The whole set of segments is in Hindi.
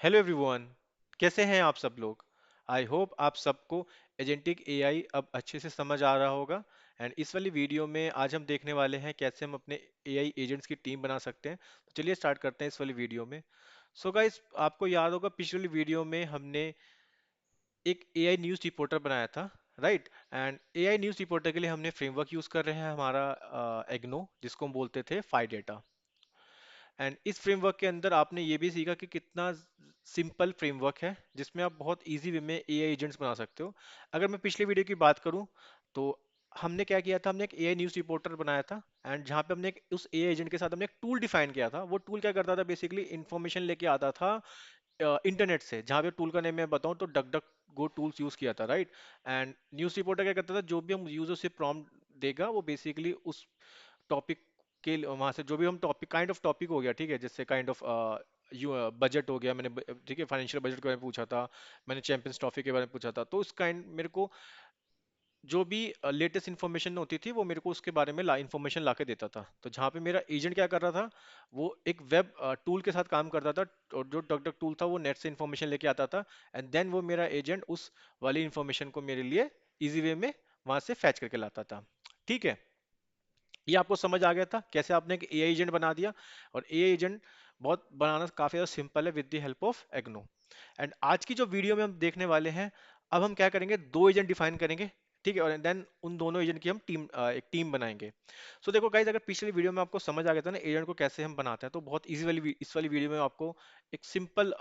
Hello everyone. कैसे हैं आप सब लोग? आई होप आप सबको एजेंटिक एआई अब अच्छे से समझ आ रहा होगा। एंड इस वाली वीडियो में आज हम देखने वाले हैं कैसे हम अपने एआई एजेंट्स की टीम बना सकते हैं। तो चलिए स्टार्ट करते हैं इस वाली वीडियो में। सो गाइस, आपको याद होगा पिछली वीडियो में हमने एक एआई न्यूज़ रिपोर्टर बनाया था, right? And AI news reporter के लिए हमने फ्रेमवर्क यूज़ कर रहे हैं हमारा एग्नो, जिसको हम बोलते थे फाई डेटा। एंड इस फ्रेमवर्क के अंदर आपने ये भी सीखा कि कितना सिंपल फ्रेमवर्क है जिसमें आप बहुत इजी वे में एआई एजेंट्स बना सकते हो। अगर मैं पिछले वीडियो की बात करूं तो हमने क्या किया था, हमने एक एआई न्यूज़ रिपोर्टर बनाया था। एंड जहां पे हमने उस एआई एजेंट के साथ हमने एक टूल डिफाइन किया था। वो टूल क्या करता था, बेसिकली इंफॉर्मेशन लेके आता था इंटरनेट से। जहां पे टूल का नेम मैं बताऊं तो डक डक गो टूल्स यूज किया था, राइट? एंड न्यूज़ रिपोर्टर क्या करता था, जो भी हम यूजर से प्रॉम्प्ट देगा वो बेसिकली उस टॉपिक के वहां से जो भी हम टॉपिक काइंड ऑफ टॉपिक हो गया, ठीक है, जैसे काइंड ऑफ यू बजट हो गया, मैंने ठीक है फाइनेंशियल बजट के बारे में पूछा था, मैंने चैंपियंस ट्रॉफी के बारे में पूछा था, तो उस काइंड मेरे को जो भी लेटेस्ट इन्फॉर्मेशन होती थी वो मेरे को उसके बारे में इन्फॉर्मेशन ला के देता था। तो जहाँ पे मेरा एजेंट क्या कर रहा था, वो एक वेब टूल के साथ काम करता था। और जो डक डक टूल था वो नेट से इन्फॉर्मेशन लेके आता था। एंड देन वो मेरा एजेंट उस वाली इन्फॉर्मेशन को मेरे लिए इजी वे में वहां से फैच करके लाता था। ठीक है, ये आपको समझ आ गया था कैसे आपने एक एआई एजेंट बना दिया। और एआई एजेंट बहुत बनाना काफी ज्यादा सिंपल है with the help of Agno. And आज की जो वीडियो में हम देखने वाले हैं, अब हम क्या करेंगे, दो एजेंट डिफाइन करेंगे, ठीक है, और देन उन दोनों एजेंट की हम एक टीम बनाएंगे। सो देखो गाइज, अगर पिछली वीडियो में आपको समझ आ गया था ना एजेंट को कैसे हम बनाते हैं, तो बहुत इजी वाली इस वाली वीडियो में आपको एक सिंपल,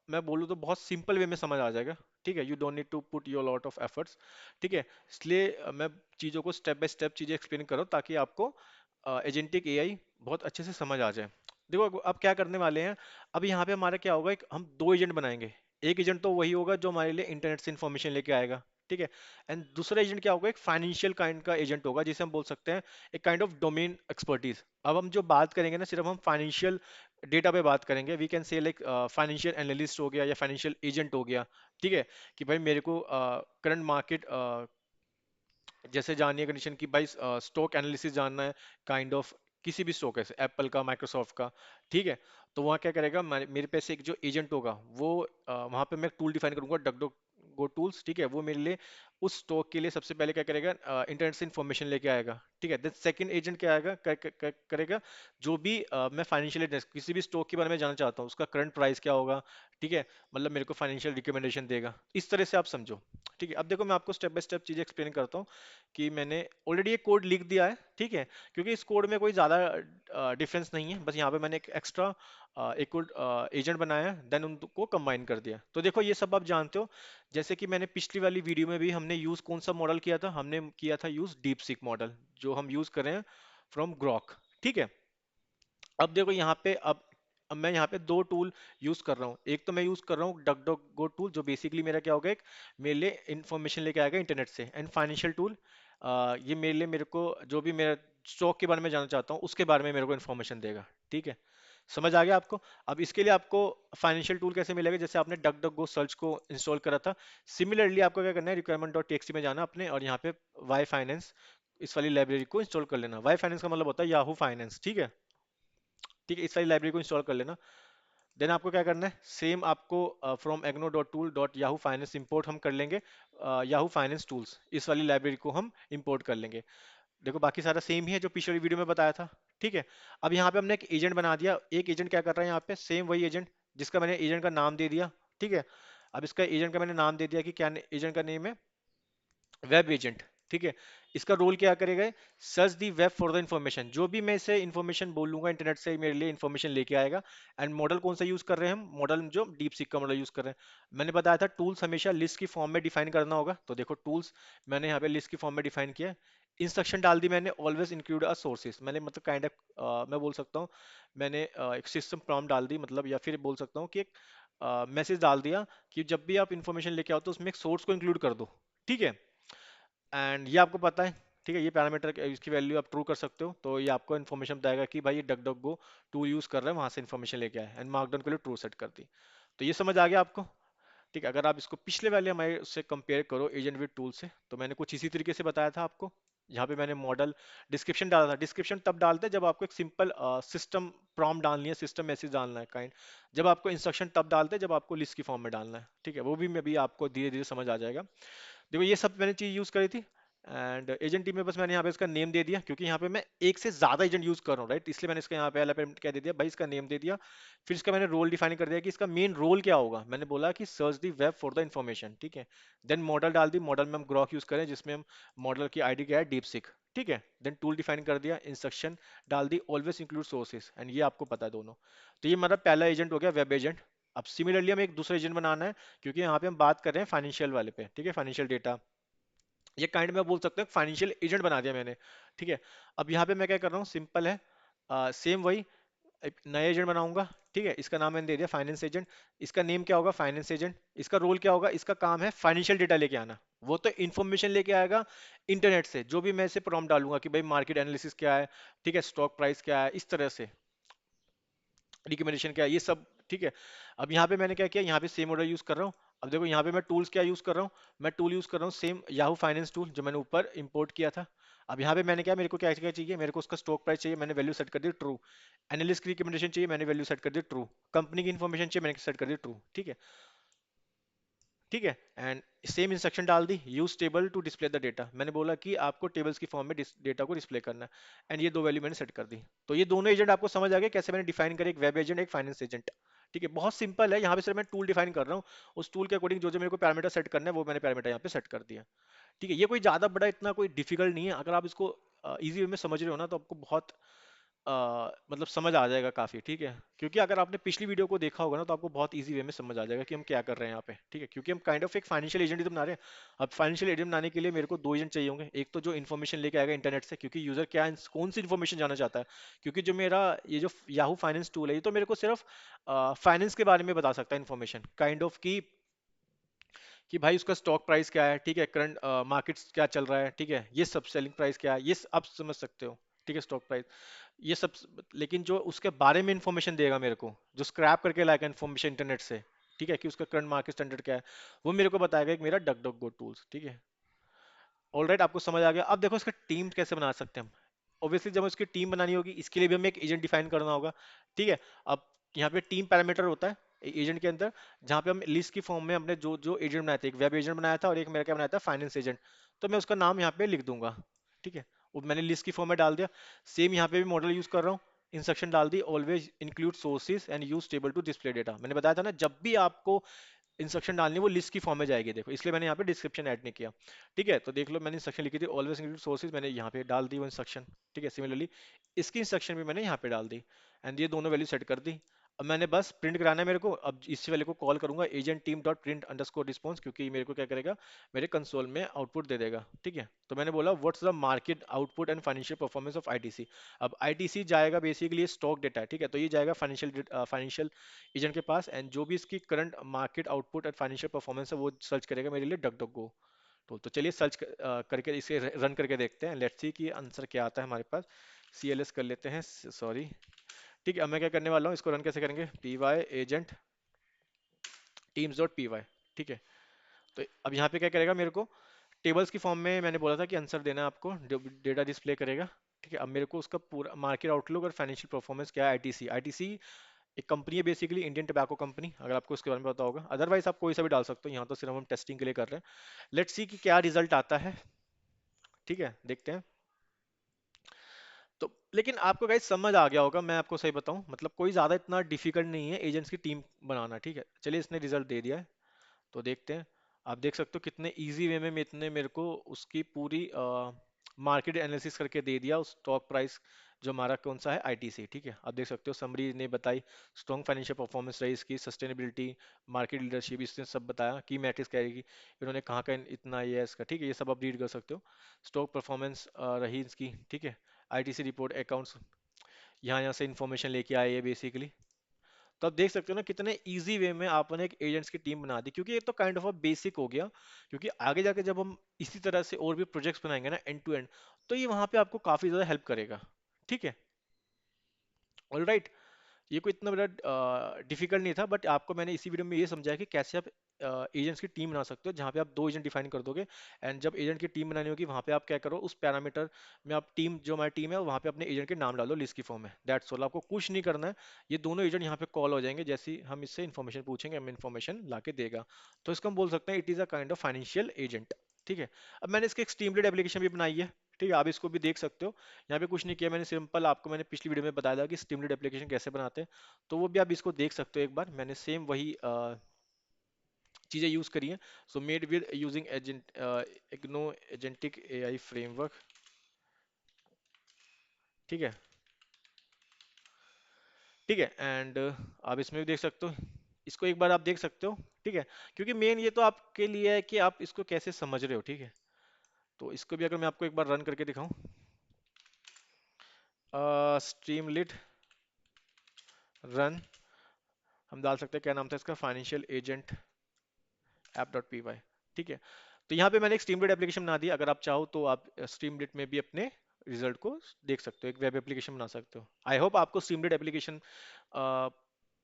मैं बोलूँ तो बहुत सिंपल वे में समझ आ जाएगा। ठीक है, you don't need to put your lot of efforts. ठीक है, इसलिए मैं चीज़ों को स्टेप बाय स्टेप चीज़ें एक्सप्लेन करो ताकि आपको एजेंटिक एआई बहुत अच्छे से समझ आ जाए। देखो अब क्या करने वाले हैं, अब यहाँ पे हमारा क्या होगा, एक हम दो एजेंट बनाएंगे। एक एजेंट तो वही होगा जो हमारे लिए इंटरनेट से इंफॉर्मेशन लेके आएगा, ठीक है। एंड दूसरा एजेंट क्या होगा, एक फाइनेंशियल काइंड का एजेंट होगा, जिसे हम बोल सकते हैं एक काइंड ऑफ डोमेन एक्सपर्टीज। अब हम जो बात करेंगे ना, सिर्फ हम फाइनेंशियल डेटा पे बात करेंगे। We can say like financial analyst हो गया या फाइनेंशियल एजेंट हो गया, ठीक है, कि भाई मेरे को करंट मार्केट जैसे जाननी है कंडीशन की, भाई स्टॉक एनालिसिस जानना है, काइंड ऑफ किसी भी स्टॉक है, एप्पल का, माइक्रोसॉफ्ट का, ठीक है। तो वहाँ क्या करेगा, मेरे पे से एक जो एजेंट होगा वो वहाँ पे मैं टूल डिफाइन करूंगा, डक डक गो टूल्स, ठीक है। वो मेरे लिए उस स्टॉक के लिए सबसे पहले क्या करेगा, इंटरनेट से इंफॉर्मेशन लेके आएगा, ठीक है। देन सेकंड एजेंट क्या आएगा, करेगा जो भी मैं फाइनेंशियल किसी भी स्टॉक के बारे में जानना चाहता हूँ, उसका करंट प्राइस क्या होगा, ठीक है, मतलब मेरे को फाइनेंशियल रिकमेंडेशन देगा। इस तरह से आप समझो, ठीक है। अब देखो मैं आपको स्टेप बाय स्टेप चीजें एक्सप्लेन करता हूँ कि मैंने ऑलरेडी एक कोड लिख दिया है, ठीक है, क्योंकि इस कोड में कोई ज़्यादा डिफरेंस नहीं है। बस यहाँ पे मैंने एक एक्स्ट्रा एक कोड एजेंट बनाया, देन उनको कंबाइन कर दिया। तो देखो ये सब आप जानते हो। जैसे कि मैंने पिछली वाली वीडियो में भी हमने यूज़ कौन सा मॉडल किया था, हमने किया था यूज़ डीप सीक मॉडल, जो हम यूज़ कर रहे हैं फ्रॉम ग्रॉक, ठीक है। अब देखो यहाँ पे अब मैं यहाँ पे दो टूल यूज कर रहा हूँ। एक तो मैं यूज कर रहा हूँ डक डक गो टूल, जो बेसिकली मेरा क्या होगा, एक मेरे लिए इंफॉर्मेशन लेके आएगा इंटरनेट से। एंड फाइनेंशियल टूल, ये मेरे लिए, मेरे को जो भी मेरा स्टॉक के बारे में जानना चाहता हूँ उसके बारे में मेरे को इन्फॉर्मेशन देगा, ठीक है। समझ आ गया आपको? अब इसके लिए आपको फाइनेंशियल टूल कैसे मिलेगा, जैसे आपने डक डक गो सर्च को इंस्टॉल करा था, सिमिलरली आपको क्या करना है, रिक्वायरमेंट डॉट टीएक्सटी में जाना अपने, और यहाँ पे वाई फाइनेंस इस वाली लाइब्रेरी को इंस्टॉल कर लेना। वाई फाइनेंस का मतलब होता है याहू फाइनेंस, ठीक है। ठीक है, इस वाली लाइब्रेरी को इंस्टॉल कर लेना। देन आपको क्या करना है, सेम आपको from Agno dot tool dot Yahoo finance import हम कर लेंगे, याहू फाइनेंस टूल्स इस वाली लाइब्रेरी को हम इंपोर्ट कर लेंगे। देखो बाकी सारा सेम ही है जो पिछली वीडियो में बताया था, ठीक है। अब यहाँ पे हमने एक एजेंट बना दिया। एक एजेंट क्या कर रहा है यहाँ पे, सेम वही एजेंट जिसका मैंने एजेंट का नाम दे दिया, ठीक है। अब इसका एजेंट का मैंने नाम दे दिया कि क्या एजेंट का नेम है, वेब एजेंट, ठीक है। इसका रोल क्या करेगा, search the web for the information. जो भी मैं इसे इंफॉर्मेशन बोलूंगा इंटरनेट से मेरे लिए इंफॉर्मेशन लेके आएगा। एंड मॉडल कौन सा यूज कर रहे हैं हम, मॉडल जो डीप सीक का मॉडल यूज कर रहे हैं। मैंने बताया था टूल्स हमेशा लिस्ट की फॉर्म में डिफाइन करना होगा, तो देखो टूल्स मैंने यहाँ पे लिस्ट की फॉर्म में डिफाइन किया। इंस्ट्रक्शन डाल दी मैंने, ऑलवेज इंक्लूड अ सोर्सेस, मैंने मतलब काइंड ऑफ मैं बोल सकता हूँ मैंने एक सिस्टम प्रॉम्प्ट डाल दी, मतलब या फिर बोल सकता हूँ कि एक मैसेज डाल दिया कि जब भी आप इंफॉर्मेशन लेके आओ तो उसमें एक सोर्स को इंक्लूड कर दो, ठीक है। एंड ये आपको पता है, ठीक है, ये पैरामीटर इसकी वैल्यू आप ट्रू कर सकते हो, तो ये आपको इन्फॉर्मेशन बताएगा कि भाई ये डक डक गो टूल यूज कर रहा है, वहां से इन्फॉर्मेशन लेके आया एंड मार्कडाउन के लिए ट्रू सेट कर दी। तो ये समझ आ गया आपको? ठीक है, अगर आप इसको पिछले वाले हमारे से कंपेयर करो एजेंट विद टूल से, तो मैंने कुछ इसी तरीके से बताया था आपको। यहाँ पे मैंने मॉडल डिस्क्रिप्शन डाला था। डिस्क्रिप्शन तब डालते हैं जब आपको एक सिंपल सिस्टम प्रॉम्प्ट डालनी है, सिस्टम मैसेज डालना है काइंड। जब आपको इंस्ट्रक्शन तब डालते हैं जब आपको लिस्ट की फॉर्म में डालना है, ठीक है। वो भी मैं भी आपको धीरे धीरे समझ आ जाएगा। देखो ये सब मैंने चीज यूज करी थी। एंड एजेंट टीम में बस मैंने यहाँ पे इसका नेम दे दिया, क्योंकि यहाँ पे मैं एक से ज्यादा एजेंट यूज कर रहा हूँ, राइट। इसलिए मैंने इसका यहाँ पे एलिमेंट क्या दे दिया भाई, इसका नेम दे दिया। फिर इसका मैंने रोल डिफाइन कर दिया कि इसका मेन रोल क्या होगा। मैंने बोला कि search the web for the information, ठीक है। देन मॉडल डाल दी, मॉडल में हम ग्रॉक यूज करें, जिसमें हम मॉडल की आईडी क्या है, डीप सीक, ठीक है। देन टूल डिफाइन कर दिया, इंस्ट्रक्शन डाल दी, ऑलवेज इंक्लूड सोर्सेज, एंड ये आपको पता है दोनों। तो ये हमारा पहला एजेंट हो गया, वेब एजेंट। अब सिमिलरली हमें एक दूसरा एजेंट बनाना है, क्योंकि यहाँ पे हम बात कर रहे हैं फाइनेंशियल वाले पे, ठीक है, फाइनेंशियल डेटा। ये काइंड में बोल सकते हैं फाइनेंशियल एजेंट बना दिया मैंने, ठीक है। अब यहाँ पे मैं क्या कर रहा हूँ, सिंपल है, सेम वही एक नया एजेंट बनाऊंगा, ठीक है। इसका नाम मैंने दे दिया फाइनेंस एजेंट। इसका नेम क्या होगा, फाइनेंस एजेंट। इसका रोल क्या होगा, इसका काम है फाइनेंशियल डेटा लेके आना। वो तो इंफॉर्मेशन लेके आएगा इंटरनेट से, जो भी मैं इसे प्रॉम्प्ट डालूंगा कि भाई मार्केट एनालिसिस क्या है, ठीक है, स्टॉक प्राइस क्या है, इस तरह से रिकमेंडेशन क्या है, ये सब, ठीक है। अब यहाँ पे मैंने क्या किया, यहाँ पे सेम ऑर्डर यूज कर रहा हूँ। अब देखो यहाँ पे मैं टूल्स क्या यूज कर रहा हूँ, मैं टूल यूज कर रहा हूँ सेम याहू फाइनेंस टूल, जो मैंने ऊपर इंपोर्ट किया था। अब यहाँ पे मैंने क्या, मेरे को क्या क्या चाहिए, मेरे को उसका स्टॉक प्राइस चाहिए, मैंने वैल्यू सेट कर दी ट्रू। एनालिस्ट की रिकमेंडेशन चाहिए, मैंने वैल्यू सेट कर दी ट्रू। कंपनी की इन्फॉर्मेशन चाहिए, मैंने सेट कर दी ट्रू, ठीक है। ठीक है। एंड सेम इंस्ट्रक्शन डाल दी, use table to display the data. मैंने बोला कि आपको टेबल्स की फॉर्म में डेटा को डिस्प्ले करना है। एंड ये दो वैल्यू मैंने सेट कर दी। तो ये दोनों एजेंट आपको समझ आ गए कैसे मैंने डिफाइन करे, एक वेब एजेंट, एक फाइनेंस एजेंट। ठीक है, बहुत सिंपल है। यहाँ पे सिर्फ मैं टूल डिफाइन कर रहा हूँ, उस टूल के अकॉर्डिंग जो जो मेरे को पैरामीटर सेट करना है वो मैंने पैरामीटर यहाँ पे सेट कर दिया। ठीक है, ये कोई ज्यादा बड़ा इतना कोई डिफिकल्ट नहीं है। अगर आप इसको इजी वे में समझ रहे हो ना, तो आपको बहुत मतलब समझ आ जाएगा काफी, ठीक है। क्योंकि अगर आपने पिछली वीडियो को देखा होगा ना, तो आपको बहुत इजी वे में समझ आ जाएगा कि हम क्या कर रहे हैं यहाँ पे, ठीक है। क्योंकि हम काइंड ऑफ एक फाइनेंशियल एजेंट ही तो बना रहे हैं। अब फाइनेंशियल एजेंट बनाने के लिए मेरे को दो एजेंट चाहिए होंगे, एक तो जो इन्फॉर्मेशन लेके आएगा इंटरनेट से, क्योंकि यूजर क्या कौन सी इन्फॉर्मेशन जाना चाहता है। क्योंकि जो मेरा ये जो याहू फाइनेंस टूल है, ये तो मेरे को सिर्फ फाइनेंस के बारे में बता सकता है इन्फॉर्मेशन, काइंड ऑफ कि भाई उसका स्टॉक प्राइस क्या है, ठीक है, करंट मार्केट्स क्या चल रहा है, ठीक है, ये सब सेलिंग प्राइस क्या है, आप समझ सकते हो, ठीक है, स्टॉक प्राइस, ये सब। लेकिन जो उसके बारे में इंफॉर्मेशन देगा मेरे को, जो स्क्रैप करके लाएगा इंफॉर्मेशन इंटरनेट से, ठीक है, कि उसका करंट मार्केट स्टैंडर्ड क्या है, वो मेरे को बताएगा एक मेरा डक डक गो टूल्स, ठीक है। ऑलराइट, आपको समझ आ गया। अब देखो इसका टीम कैसे बना सकते हैं हम। ऑब्वियसली जब उसकी टीम बनानी होगी, इसके लिए भी हमें एक एजेंट डिफाइन करना होगा, ठीक है। अब यहाँ पे टीम पैरामीटर होता है एजेंट के अंदर, जहाँ पे हम लिस्ट की फॉर्म में हमने जो जो एजेंट बनाए थे, एक वेब एजेंट बनाया था और एक मेरा क्या बनाया था, फाइनेंस एजेंट। तो मैं उसका नाम यहाँ पे लिख दूंगा, ठीक है। वो मैंने लिस्ट की फॉर्म में डाल दिया। सेम यहाँ पे भी मॉडल यूज कर रहा हूँ, इंस्ट्रक्शन डाल दी, always include sources and use table to display data. मैंने बताया था ना, जब भी आपको इंस्ट्रक्शन डालनी है वो लिस्ट की फॉर्म में जाएगी, देखो, इसलिए मैंने यहाँ पे डिस्क्रिप्शन ऐड नहीं किया। ठीक है, तो देख लो मैंने इंस्ट्रक्शन लिखी थी, ऑलवेज इंक्लूड सोर्सेज, मैंने यहाँ पे डाल दी वो इंस्ट्रक्शन, ठीक है। सिमिलरली इसकी इंस्ट्रक्शन भी मैंने यहाँ पे डाल दी, एंड ये दोनों वैल्यू सेट कर दी। अब मैंने बस प्रिंट कराना है मेरे को। अब इसी वाले को कॉल करूंगा, agent team dot print underscore response, क्योंकि ये मेरे को क्या करेगा, मेरे कंसोल में आउटपुट दे देगा, ठीक है। तो मैंने बोला what's the market output and financial performance of ITC. अब आईटीसी जाएगा बेसिकली स्टॉक डेटा है, ठीक है। तो ये जाएगा फाइनेंशियल फाइनेंशियल एजेंट के पास, एंड जो भी इसकी current market output and financial performance है वो सर्च करेगा मेरे लिए डक डक गो टूल। तो चलिए सर्च करके इसे रन करके देखते हैं, लेट्स सी कि आंसर क्या आता है हमारे पास। CLS कर लेते हैं, सॉरी। ठीक है, अब मैं क्या करने वाला हूँ, इसको रन कैसे करेंगे, py agent teams dot P Y, ठीक है। तो अब यहाँ पे क्या करेगा, मेरे को टेबल्स की फॉर्म में मैंने बोला था कि आंसर देना है आपको, डेटा डिस्प्ले करेगा, ठीक है। अब मेरे को उसका पूरा मार्केट आउटलुक और फाइनेंशियल परफॉर्मेंस क्या है, आईटीसी। आईटीसी एक कंपनी है बेसिकली, इंडियन टोबैको कंपनी, अगर आपको उसके बारे में पता होगा। अदरवाइज आप कोई सा भी डाल सकते हो, यहाँ तो सिर्फ हम टेस्टिंग के लिए कर रहे हैं। लेट्स सी कि क्या रिजल्ट आता है, ठीक है, देखते हैं। तो लेकिन आपको गाइस समझ आ गया होगा, मैं आपको सही बताऊं, मतलब कोई ज्यादा इतना डिफिकल्ट नहीं है एजेंट्स की टीम बनाना, ठीक है। चलिए इसने रिजल्ट दे दिया है, तो देखते हैं। आप देख सकते हो कितने इजी वे में इतने मेरे को उसकी पूरी मार्केट एनालिसिस करके दे दिया, उस स्टॉक प्राइस जो हमारा कौन सा है, आईटीसी, ठीक है। आप देख सकते हो समरी ने बताई, स्ट्रॉन्ग फाइनेंशियल परफॉर्मेंस रही इसकी, सस्टेनेबिलिटी, मार्केट लीडरशिप, इसने सब बताया, की मैट्रिक्स क्या रहेगी, इन्होंने कहाँ का इतना ये है इसका, ठीक है। ये सब आप रीड कर सकते हो। स्टॉक परफॉर्मेंस रही इसकी, ठीक है। आईटीसी रिपोर्ट अकाउंट्स, यहाँ यहाँ से इंफॉर्मेशन लेके आए ये बेसिकली। तो आप देख सकते हो ना कितने इजी वे में आपने एक एजेंट्स की टीम बना दी, क्योंकि ये तो काइंड ऑफ अ बेसिक हो गया। क्योंकि आगे जाके जब हम इसी तरह से और भी प्रोजेक्ट्स बनाएंगे ना एंड टू एंड, तो ये वहां पे आपको काफी ज्यादा हेल्प करेगा, ठीक है। ऑलराइट, ये कोई इतना बड़ा डिफिकल्ट नहीं था, बट आपको मैंने इसी वीडियो में ये समझाया कि कैसे आप एजेंट्स की टीम बना सकते हो, जहाँ पे आप दो एजेंट डिफाइन कर दोगे। एंड जब एजेंट की टीम बनानी होगी, वहाँ पे आप क्या करो, उस पैरामीटर में आप टीम, जो हमारी टीम है, वहाँ पे अपने एजेंट के नाम डालो लिस्ट की फॉर्म में। दैट्स ऑल, आपको कुछ नहीं करना है। ये दोनों एजेंट यहाँ पे कॉल हो जाएंगे, जैसे ही हम इससे इन्फॉर्मेशन पूछेंगे, हमें इन्फॉर्मेशन ला के देगा। तो इसको हम बोल सकते हैं it is a kind of financial agent. ठीक है। अब मैंने इसकी एक स्ट्रीमलीड एप्लीकेशन भी बनाई है। ठीक है, आप इसको भी देख सकते हो। यहाँ पे कुछ नहीं किया मैंने, सिंपल आपको मैंने पिछली वीडियो में बताया था कि स्ट्रीमलीड एप्लीकेशन कैसे बनाते हैं। तो वो भी आप इसको देख सकते हो एक बार, मैंने सेम वही चीज़ें यूज़ करी हैं। So made with using agent IGNOU agentic AI framework. ठीक है। ठीक है, एंड आप इसमें भी देख सकते हो, इसको एक बार आप देख सकते हो। ठीक है, क्योंकि मेन ये तो आपके लिए है कि आप इसको कैसे समझ रहे हो। ठीक है, तो इसको भी अगर मैं आपको एक बार रन करके दिखाऊं, स्ट्रीमलीड रन, हम डाल सकते हैं क्या नाम था इसका, financial agent app dot P Y. ठीक है, तो यहाँ पे मैंने एक स्ट्रीमलीड एप्लीकेशन बना दिया। अगर आप चाहो तो आप स्ट्रीमलीड में भी अपने रिजल्ट को देख सकते हो, एक वेब एप्लीकेशन बना सकते हो। आई होप आपको स्ट्रीमलीड एप्लीकेशन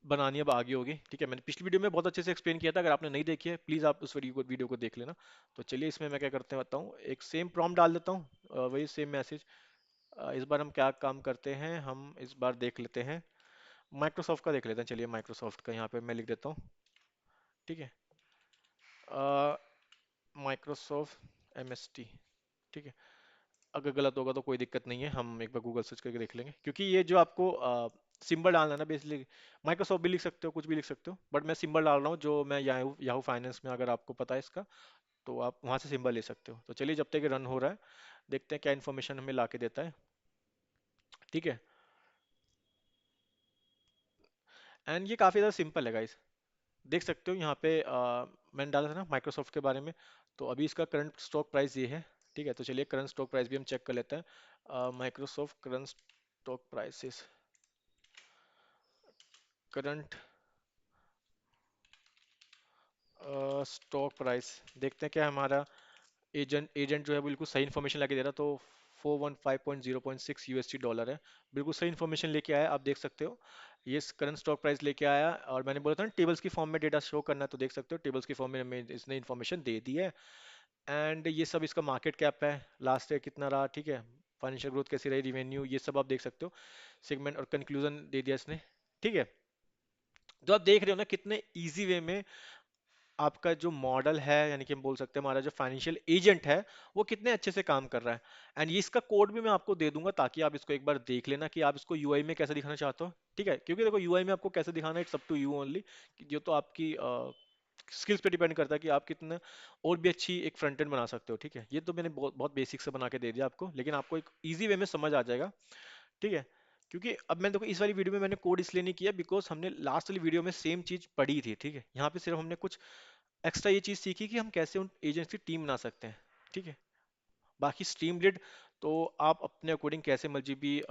बनानी अब आ गई होगी। ठीक है, मैंने पिछली वीडियो में बहुत अच्छे से एक्सप्लेन किया था, अगर आपने नहीं देखी है प्लीज़ आप उस वीडियो को देख लेना। तो चलिए इसमें मैं क्या करते हैं बताऊँ, एक सेम प्रॉम्प्ट डाल देता हूँ, वही सेम मैसेज। इस बार हम क्या काम करते हैं, हम इस बार देख लेते हैं माइक्रोसॉफ्ट का, देख लेते हैं। चलिए माइक्रोसॉफ्ट का यहाँ पे मैं लिख देता हूँ। ठीक है, माइक्रोसॉफ्ट एमएसटी। ठीक है, अगर गलत होगा तो कोई दिक्कत नहीं है, हम एक बार गूगल सर्च करके देख लेंगे, क्योंकि ये जो आपको सिंबल डालना है ना बेसिकली, माइक्रोसॉफ्ट भी लिख सकते हो, कुछ भी लिख सकते हो, बट मैं सिंबल डाल रहा हूँ जो मैं याहू याहू फाइनेंस में, अगर आपको पता है इसका तो आप वहाँ से सिंबल ले सकते हो। तो चलिए जब तक ये रन हो रहा है, देखते हैं क्या इन्फॉर्मेशन हमें ला के देता है। ठीक है, एंड ये काफ़ी ज़्यादा सिंपल है गाइस, देख सकते हो यहाँ पे मैंने डाला था ना माइक्रोसॉफ्ट के बारे में। तो अभी इसका करंट स्टॉक प्राइस ये है। ठीक है, तो चलिए करंट स्टॉक प्राइस भी हम चेक कर लेते हैं। Microsoft current stock prices, current stock price, देखते हैं क्या हमारा एजेंट एजेंट जो है बिल्कुल सही इन्फॉर्मेशन लेके दे रहा। तो 415.0.6 यूएसडी डॉलर है, बिल्कुल सही इन्फॉर्मेशन लेके आया, आप देख सकते हो। ये करंट स्टॉक प्राइस लेके आया, और मैंने बोला था ना टेबल्स की फॉर्म में डेटा शो करना है, तो देख सकते हो टेबल्स की फॉर्म में हमें इसने इन्फॉर्मेशन दे दी है। एंड ये सब इसका मार्केट कैप है, लास्ट ईयर कितना रहा। ठीक है, फाइनेंशियल ग्रोथ कैसी रही, रिवेन्यू, ये सब आप देख सकते हो। सेगमेंट और कंक्लूजन दे दिया इसने। ठीक है, तो आप देख रहे हो ना कितने इजी वे में आपका जो मॉडल है, यानी कि हम बोल सकते हैं हमारा जो फाइनेंशियल एजेंट है, वो कितने अच्छे से काम कर रहा है। एंड ये इसका कोड भी मैं आपको दे दूंगा, ताकि आप इसको एक बार देख लेना कि आप इसको यूआई में कैसे दिखाना चाहते हो। ठीक है, क्योंकि देखो यूआई में आपको कैसे दिखाना है, it's up to you only, जो तो आपकी स्किल्स पे डिपेंड करता है कि आप कितना और भी अच्छी एक फ्रंट एंड बना सकते हो। ठीक है, ये तो मैंने बहुत बहुत बेसिक से बना के दे दिया आपको, लेकिन आपको एक ईजी वे में समझ आ जाएगा। ठीक है, क्योंकि अब मैंने देखो इस वाली वीडियो में मैंने कोड इसलिए नहीं किया, बिकॉज हमने लास्ट वाली वीडियो में सेम चीज पढ़ी थी। ठीक है, यहाँ पे सिर्फ हमने कुछ एक्स्ट्रा ये चीज़ सीखी कि हम कैसे उन एजेंट्स की टीम बना सकते हैं। ठीक है, बाकी स्ट्रीम लीड तो आप अपने अकॉर्डिंग कैसे मर्जी भी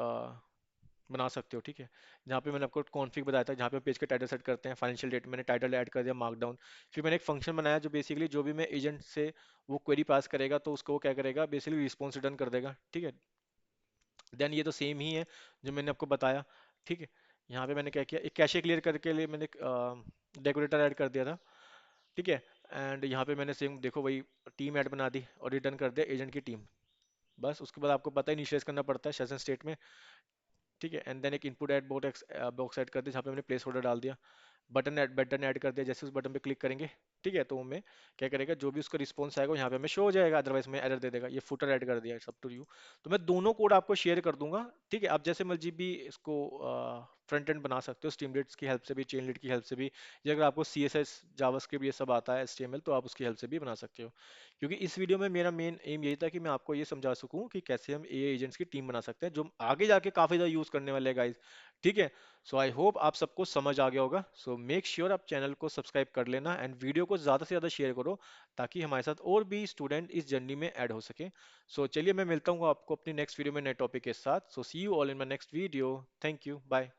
बना सकते हो। ठीक है, जहाँ पे मैंने आपको कॉन्फ़िग बताया था, जहाँ पे पेज के टाइटल सेट करते हैं, फाइनेंशियल डेट मैंने टाइटल ऐड कर दिया, मार्कडाउन। फिर मैंने एक फंक्शन बनाया जो बेसिकली जो भी मैं एजेंट से वो क्वेरी पास करेगा, तो उसको वो क्या करेगा, बेसिकली रिस्पॉन्स रिटर्न कर देगा। ठीक है, देन ये तो सेम ही है जो मैंने आपको बताया। ठीक है, यहाँ पे मैंने क्या किया, एक कैशे क्लियर करके लिए मैंने डेकोरेटर ऐड कर दिया था। ठीक है, एंड यहाँ पे मैंने सेम देखो वही टीम ऐड बना दी और रिटर्न कर दिया एजेंट की टीम। बस उसके बाद आपको पता है इनिशियलाइज करना पड़ता है सेशन स्टेट में। ठीक है, एंड देन एक इनपुट ऐड बॉक्स ऐड कर दिया, जहाँ पे मैंने प्लेस होल्डर डाल दिया। बटन ऐड कर दिया, जैसे उस बटन पे क्लिक करेंगे, ठीक है, तो हमें क्या करेगा, जो भी उसका रिस्पॉन्स आएगा वो यहाँ पे हमें शो हो जाएगा, अदरवाइज में एरर दे देगा। ये फुटर ऐड कर दिया, सब टू यू। तो मैं दोनों कोड आपको शेयर कर दूंगा। ठीक है, आप जैसे मर्जी भी इसको फ्रंट एंड बना सकते हो, स्ट्रीमलीड्स की हेल्प से भी, चेनलीड की हेल्प से भी। या अगर आपको सी एस एस जावास्क्रिप्ट ये सब आता है, एचटीएमएल, तो आप उसकी हेल्प से भी बना सकते हो। क्योंकि इस वीडियो में मेरा मेन एम यही था कि मैं आपको ये समझा सकूं कि कैसे हम एआई एजेंट्स की टीम बना सकते हैं, जो आगे जाके काफी ज्यादा यूज करने वाले हैं गाइस। ठीक है, सो आई होप आप सबको समझ आ गया होगा। सो मेक श्योर आप चैनल को सब्सक्राइब कर लेना, एंड वीडियो को ज़्यादा से ज़्यादा शेयर करो, ताकि हमारे साथ और भी स्टूडेंट इस जर्नी में ऐड हो सके। सो चलिए मैं मिलता हूँ आपको अपनी नेक्स्ट वीडियो में नए टॉपिक के साथ। So see you all in my next video. Thank you, bye.